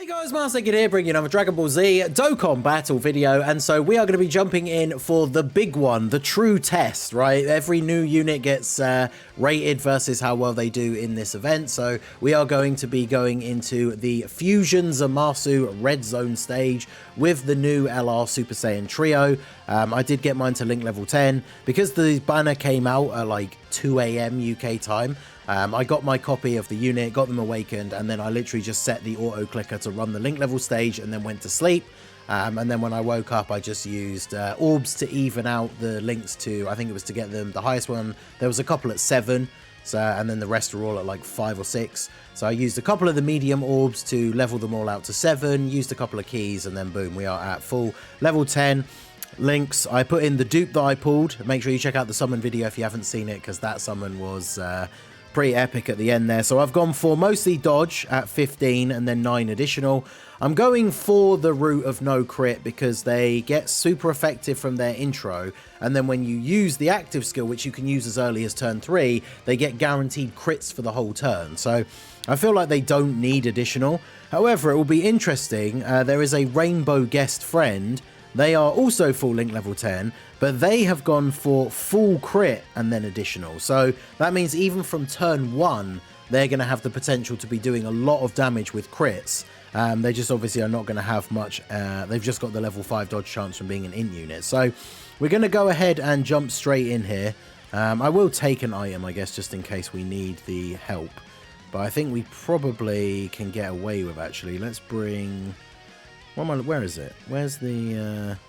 Guys, Master here, bringing another Dragon Ball Z Dokkan battle video, and so we are going to be jumping in for the big one, the true test, right? Every new unit gets rated versus how well they do in this event, so we are going to be going into the Fusion ZAMASU Red Zone stage with the new LR Super Saiyan Trio. I did get mine to link level 10, because the banner came out at like 2 AM UK time. I got my copy of the unit, got them awakened, and then I literally just set the auto clicker to run the link level stage and then went to sleep. And then when I woke up, I just used orbs to even out the links to, I think it was to get them the highest one. There was a couple at 7, so, and then the rest are all at like 5 or 6. So I used a couple of the medium orbs to level them all out to 7, used a couple of keys, and then boom, we are at full level 10. Links, I put in the dupe that I pulled. Make sure you check out the summon video if you haven't seen it, because that summon was pretty epic at the end there. So I've gone for mostly dodge at 15 and then 9 additional. I'm going for the route of no crit because they get super effective from their intro, and then when you use the active skill, which you can use as early as turn 3, they get guaranteed crits for the whole turn. So I feel like they don't need additional. However, it will be interesting. There is a rainbow guest friend. They are also full link level 10, but they have gone for full crit and then additional. So that means even from turn 1, they're going to have the potential to be doing a lot of damage with crits. They just obviously are not going to have much. They've just got the level 5 dodge chance from being an int unit. So we're going to go ahead and jump straight in here. I will take an item, I guess, just in case we need the help. But I think we probably can get away with, actually. Let's bring... Where is it? Where's the...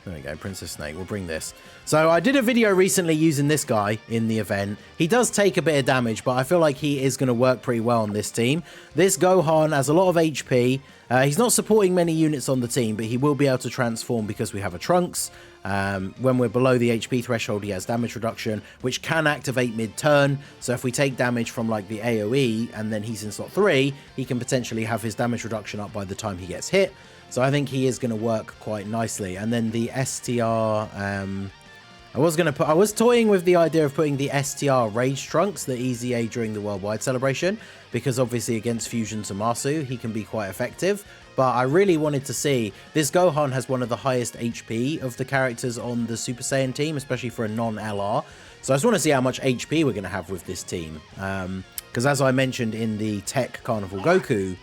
there we go, Princess Snake. We'll bring this. So I did a video recently using this guy in the event. He does take a bit of damage, but I feel like he is going to work pretty well on this team. This Gohan has a lot of HP. He's not supporting many units on the team, but he will be able to transform because we have a Trunks. When we're below the HP threshold, he has damage reduction, which can activate mid-turn. So if we take damage from like the AoE and then he's in slot 3, he can potentially have his damage reduction up by the time he gets hit. So I think he is going to work quite nicely. And then the STR, I was toying with the idea of putting the STR Rage Trunks, the EZA during the Worldwide Celebration, because obviously against Fusion ZAMASU, he can be quite effective. But I really wanted to see, this Gohan has one of the highest HP of the characters on the Super Saiyan team, especially for a non-LR. So I just want to see how much HP we're going to have with this team. Because as I mentioned in the Tech Carnival Goku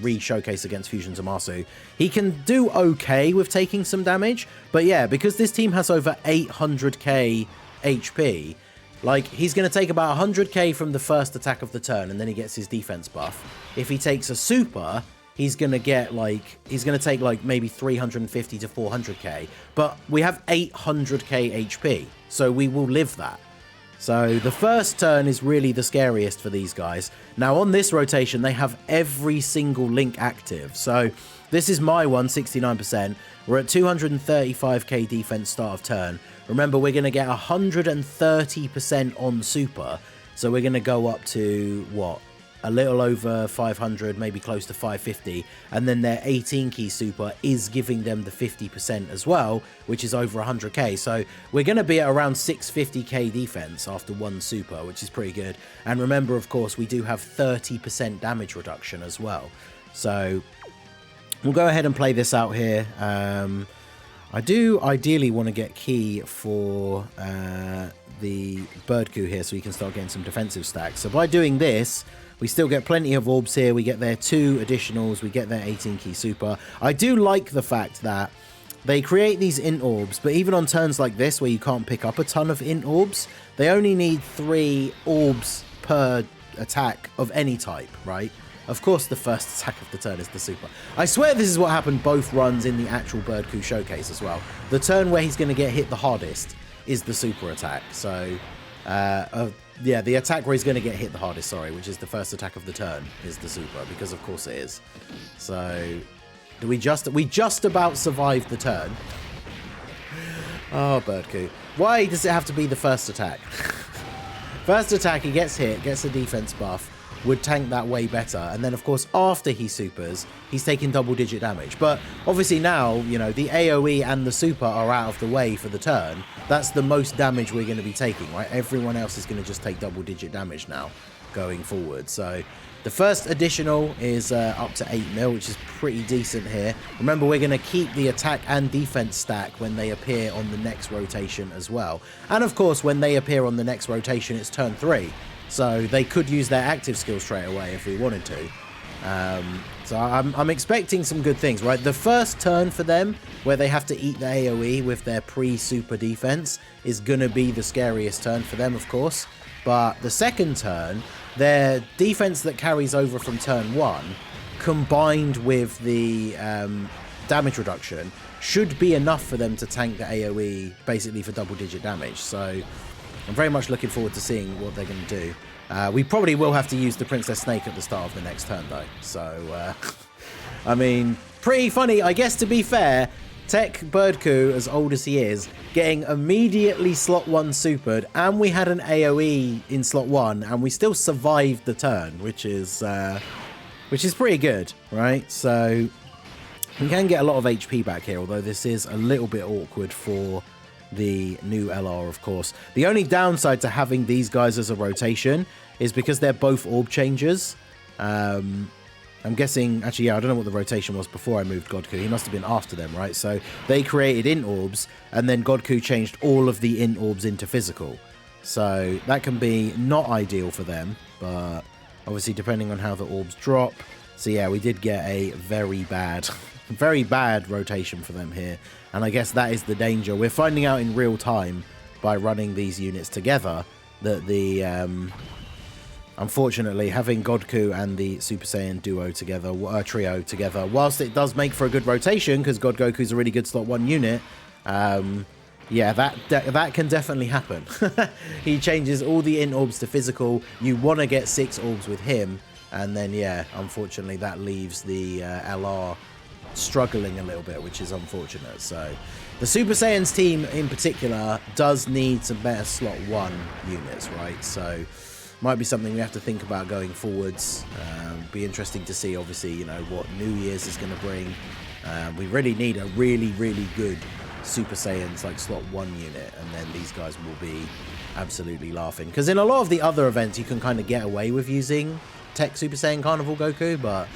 re-showcase against Fusion ZAMASU, he can do okay with taking some damage. But yeah, because this team has over 800k HP, like, he's going to take about 100k from the first attack of the turn, and then he gets his defense buff. If he takes a super, he's going to get like, he's going to take like maybe 350 to 400k. But we have 800k HP, so we will live that. So the first turn is really the scariest for these guys. Now on this rotation, they have every single link active. So this is my one, 69%. We're at 235k defense start of turn. Remember, we're going to get 130% on super. So we're going to go up to, what? A little over 500, maybe close to 550, and then their 18 key super is giving them the 50% as well, which is over 100k. So we're going to be at around 650k defense after one super, which is pretty good. And remember, of course, we do have 30% damage reduction as well. So we'll go ahead and play this out here. I do ideally want to get key for the bird coup here so we can start getting some defensive stacks. So by doing this, we still get plenty of orbs here. We get their 2 additionals. We get their 18 key super. I do like the fact that they create these int orbs, but even on turns like this where you can't pick up a ton of int orbs, they only need 3 orbs per attack of any type, right? Of course, the first attack of the turn is the super. I swear this is what happened both runs in the actual bird coup showcase as well. The turn where he's going to get hit the hardest is the super attack. So, yeah, the attack where he's going to get hit the hardest, sorry, which is the first attack of the turn, is the super, because of course it is. So, we just about survived the turn. Oh, bird coup. Why does it have to be the first attack? First attack, he gets hit, gets a defense buff, would tank that way better, and then of course after he supers, he's taking double-digit damage. But obviously now, you know, the AoE and the super are out of the way for the turn. That's the most damage we're going to be taking, right? Everyone else is going to just take double-digit damage now. going forward. So the first additional is up to 8 mil, which is pretty decent here. Remember, we're going to keep the attack and defense stack when they appear on the next rotation as well. And of course, when they appear on the next rotation, it's turn 3. So they could use their active skill straight away if we wanted to. So I'm expecting some good things, right? The first turn for them, where they have to eat the AoE with their pre-super defense, is going to be the scariest turn for them, of course. But the second turn, their defense that carries over from turn 1, combined with the damage reduction, should be enough for them to tank the AoE basically for double-digit damage. So I'm very much looking forward to seeing what they're going to do. We probably will have to use the Princess Snake at the start of the next turn, though. So, I mean, pretty funny. I guess, to be fair, Tech Birdcoo, as old as he is, getting immediately slot 1 supered, and we had an AoE in slot 1, and we still survived the turn, which is pretty good, right? So we can get a lot of HP back here, although this is a little bit awkward for the new LR, of course. The only downside to having these guys as a rotation is because they're both orb changers. I'm guessing, actually, yeah, I don't know what the rotation was before I moved Godku. He must have been after them, right? So they created int orbs, and then Godku changed all of the int orbs into physical. So that can be not ideal for them, but obviously depending on how the orbs drop. So yeah, we did get a very bad rotation for them here. And I guess that is the danger. We're finding out in real time by running these units together that the unfortunately, having Godku and the Super Saiyan duo together, trio together, whilst it does make for a good rotation, because God Goku's a really good slot 1 unit, yeah, that can definitely happen. He changes all the int orbs to physical. You want to get 6 orbs with him, and then, yeah, unfortunately, that leaves the LR struggling a little bit, which is unfortunate. So the Super Saiyans team in particular does need some better slot 1 units, right? So might be something we have to think about going forwards. Be interesting to see, obviously, you know, what New Year's is going to bring. We really need a really good Super Saiyans like slot 1 unit, and then these guys will be absolutely laughing, because in a lot of the other events you can kind of get away with using Tech Super Saiyan Carnival Goku, but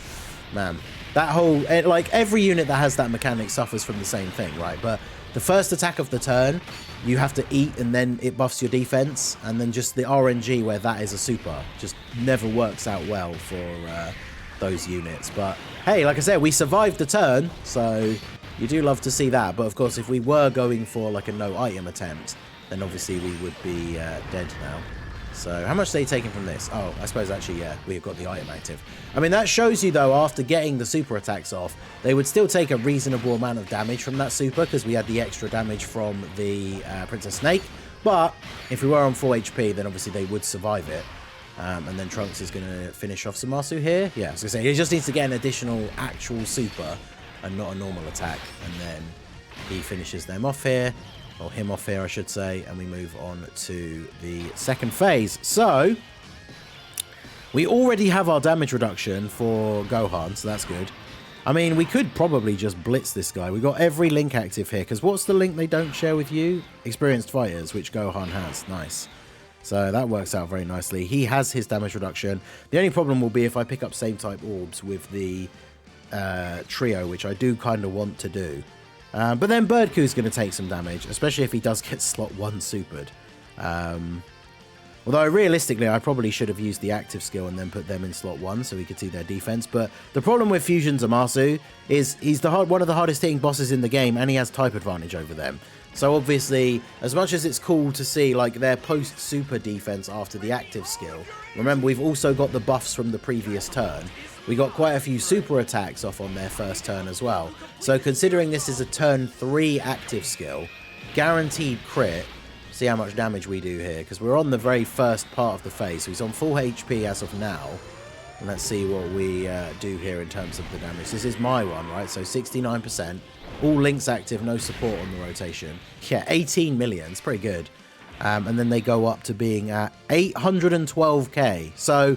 man, that whole, like, every unit that has that mechanic suffers from the same thing, right? But the first attack of the turn, you have to eat, and then it buffs your defense, and then just the RNG where that is a super just never works out well for those units. But hey, like I said, we survived the turn, so you do love to see that. But of course, if we were going for like a no item attempt, then obviously we would be dead now. So how much are they taking from this? Oh, I suppose actually, yeah, we've got the item active. I mean, that shows you, though, after getting the super attacks off, they would still take a reasonable amount of damage from that super, because we had the extra damage from the Princess Snake. But if we were on full HP, then obviously they would survive it. And then Trunks is going to finish off ZAMASU here. Yeah, I was going to say, he just needs to get an additional actual super and not a normal attack. And then he finishes them off here. Or him off here, I should say, and we move on to the second phase. So we already have our damage reduction for Gohan, so that's good. I mean, we could probably just blitz this guy. We got every link active here, because what's the link they don't share with you? Experienced fighters, which Gohan has. Nice. So that works out very nicely. He has his damage reduction. The only problem will be if I pick up same type orbs with the trio, which I do kind of want to do. But then Birdcoo's going to take some damage, especially if he does get slot 1 supered. Although realistically, I probably should have used the active skill and then put them in slot 1 so we could see their defense. But the problem with Fusion ZAMASU is he's one of the hardest hitting bosses in the game, and he has type advantage over them. So obviously, as much as it's cool to see like their post-super defense after the active skill, remember we've also got the buffs from the previous turn. We got quite a few super attacks off on their first turn as well. So considering this is a turn 3 active skill, guaranteed crit, see how much damage we do here, because we're on the very first part of the phase. So he's on full HP as of now. And let's see what we do here in terms of the damage. This is my one, right? So 69%. All links active, no support on the rotation. Yeah, 18 million. It's pretty good. And then they go up to being at 812k. So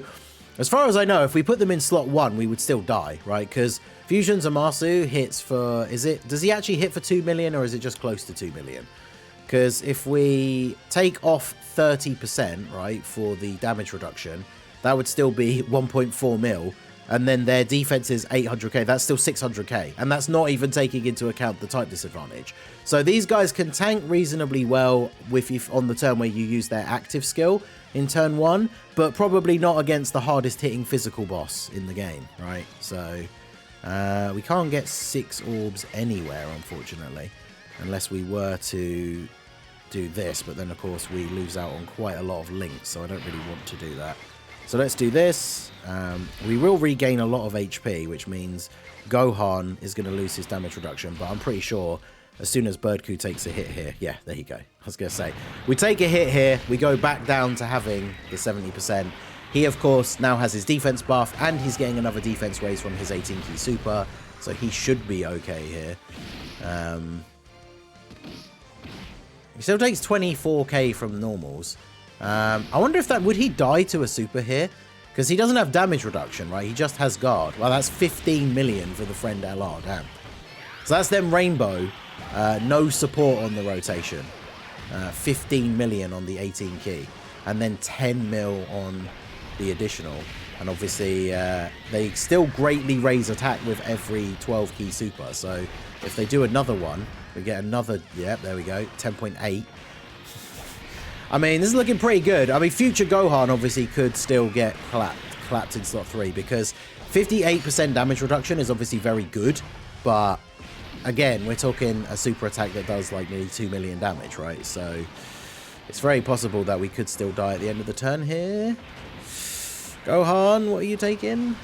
as far as I know, if we put them in slot 1, we would still die, right? Because Fusion ZAMASU hits for, does he actually hit for 2 million, or is it just close to 2 million? Because if we take off 30%, right, for the damage reduction, that would still be 1.4 mil. And then their defense is 800k. That's still 600k. And that's not even taking into account the type disadvantage. So these guys can tank reasonably well with on the turn where you use their active skill in turn 1, but probably not against the hardest hitting physical boss in the game, right? So we can't get 6 orbs anywhere, unfortunately, unless we were to do this. But then, of course, we lose out on quite a lot of links, so I don't really want to do that. So let's do this. We will regain a lot of HP, which means Gohan is going to lose his damage reduction, but I'm pretty sure as soon as Birdcoo takes a hit here, yeah, there you go. I was going to say, we take a hit here, we go back down to having the 70%. He, of course, now has his defense buff, and he's getting another defense raise from his 18-key super, so he should be okay here. He still takes 24k from normals. I wonder if that... would he die to a super here? Because he doesn't have damage reduction, right? He just has guard. Well, that's 15 million for the friend LR, damn. So that's them Rainbow. No support on the rotation. 15 million on the 18 key. And then 10 mil on the additional. And obviously, they still greatly raise attack with every 12 key super. So if they do another one, we get another... yeah, there we go. 10.8. I mean, this is looking pretty good. I mean, future Gohan obviously could still get clapped in slot 3 because 58% damage reduction is obviously very good. But again, we're talking a super attack that does like nearly 2 million damage, right? So it's very possible that we could still die at the end of the turn here. Gohan, what are you taking?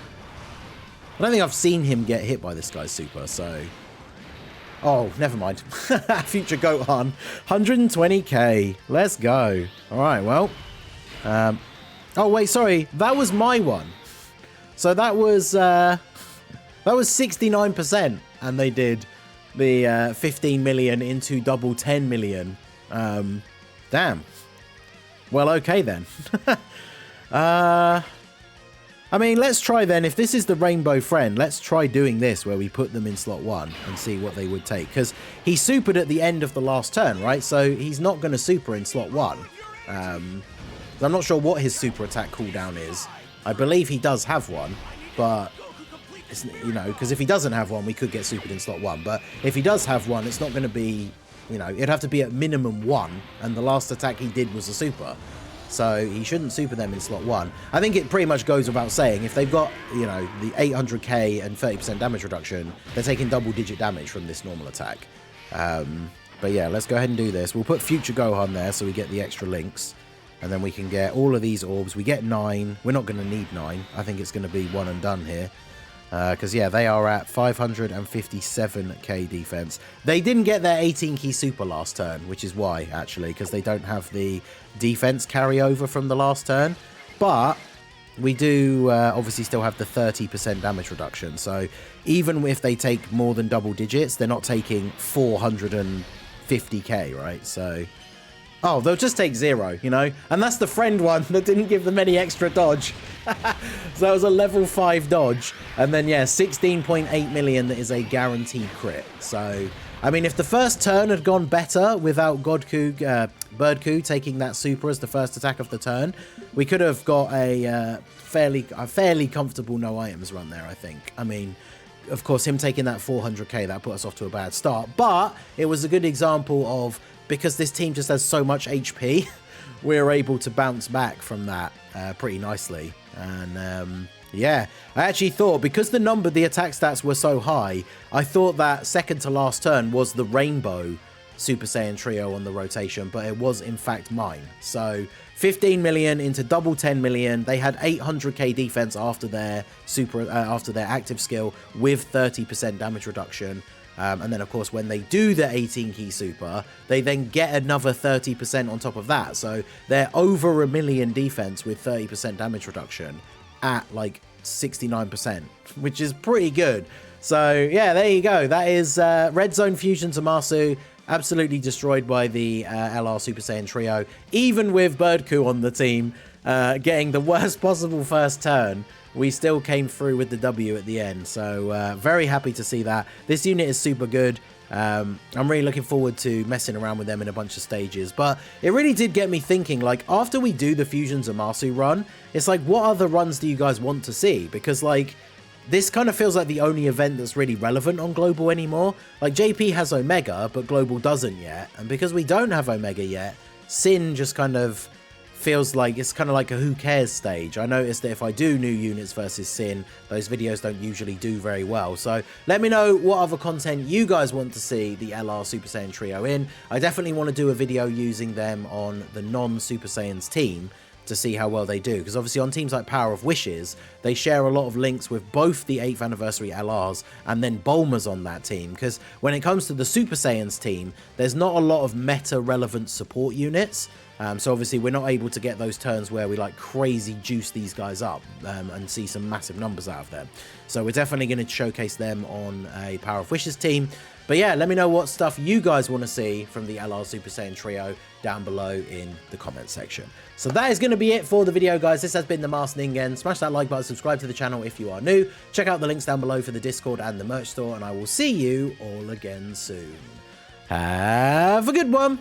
I don't think I've seen him get hit by this guy's super, so... oh, never mind. Future Gohan. 120k. Let's go. Alright, well. Oh, wait, sorry. That was my one. So that was 69%. And they did the 15 million into double 10 million. Damn. Well, okay then. I mean, let's try then. If this is the Rainbow Friend, let's try doing this where we put them in slot 1 and see what they would take. Because he supered at the end of the last turn, right? So he's not going to super in slot 1. I'm not sure what his super attack cooldown is. I believe he does have one, but, it's, you know, because if he doesn't have one, we could get supered in slot 1. But if he does have one, it's not going to be, you know, it'd have to be at minimum 1. And the last attack he did was a super. So he shouldn't super them in slot 1. I think it pretty much goes without saying, if they've got, you know, the 800k and 30% damage reduction, they're taking double-digit damage from this normal attack. But yeah, let's go ahead and do this. We'll put Future Gohan there so we get the extra links. And then we can get all of these orbs. We get 9. We're not going to need 9. I think it's going to be one and done here. Because, yeah, they are at 557k defense. They didn't get their 18-key super last turn, which is why, actually, because they don't have the defense carryover from the last turn. But we do obviously still have the 30% damage reduction. So even if they take more than double digits, they're not taking 450k, right? So... oh, they'll just take 0, you know? And that's the friend one that didn't give them any extra dodge. So that was a level 5 dodge. And then, yeah, 16.8 million that is a guaranteed crit. So, I mean, if the first turn had gone better without Birdcoo taking that super as the first attack of the turn, we could have got a fairly comfortable no items run there, I think. I mean... of course, him taking that 400k, that put us off to a bad start. But it was a good example of, because this team just has so much HP, we're able to bounce back from that pretty nicely. And yeah, I actually thought, because the attack stats were so high, I thought that second to last turn was the Rainbow Super Saiyan trio on the rotation, but it was in fact mine. So 15 million into double 10 million. They had 800k defense after their active skill with 30% damage reduction. And then, of course, when they do the 18-key super, they then get another 30% on top of that. So they're over 1 million defense with 30% damage reduction at like 69%, which is pretty good. So yeah, there you go. That is Red Zone Fusion ZAMASU. Absolutely destroyed by the LR Super Saiyan trio, even with Birdcoo on the team, getting the worst possible first turn. we still came through with the W at the end. So very happy to see that. This unit is super good. I'm really looking forward to messing around with them in a bunch of stages, but it really did get me thinking, like, after we do the Fusion ZAMASU run, it's like, what other runs do you guys want to see? Because, like, this kind of feels like the only event that's really relevant on Global anymore. Like, JP has Omega, but Global doesn't yet, and because we don't have Omega yet, Sin just kind of feels like it's kind of like a who cares stage. I noticed that if I do new units versus Sin, those videos don't usually do very well. So let me know what other content you guys want to see the LR Super Saiyan trio in. I definitely want to do a video using them on the non-Super Saiyans team to see how well they do, because obviously on teams like Power of Wishes, they share a lot of links with both the 8th anniversary LRs and then Bulma's on that team, because when it comes to the Super Saiyans team, there's not a lot of meta relevant support units. So obviously we're not able to get those turns where we like crazy juice these guys up and see some massive numbers out of them. So we're definitely going to showcase them on a Power of Wishes team. But yeah, let me know what stuff you guys want to see from the LR Super Saiyan trio down below in the comment section. So that is going to be it for the video, guys. This has been the Masked Ningen. Smash that like button, subscribe to the channel if you are new. Check out the links down below for the Discord and the merch store, and I will see you all again soon. Have a good one.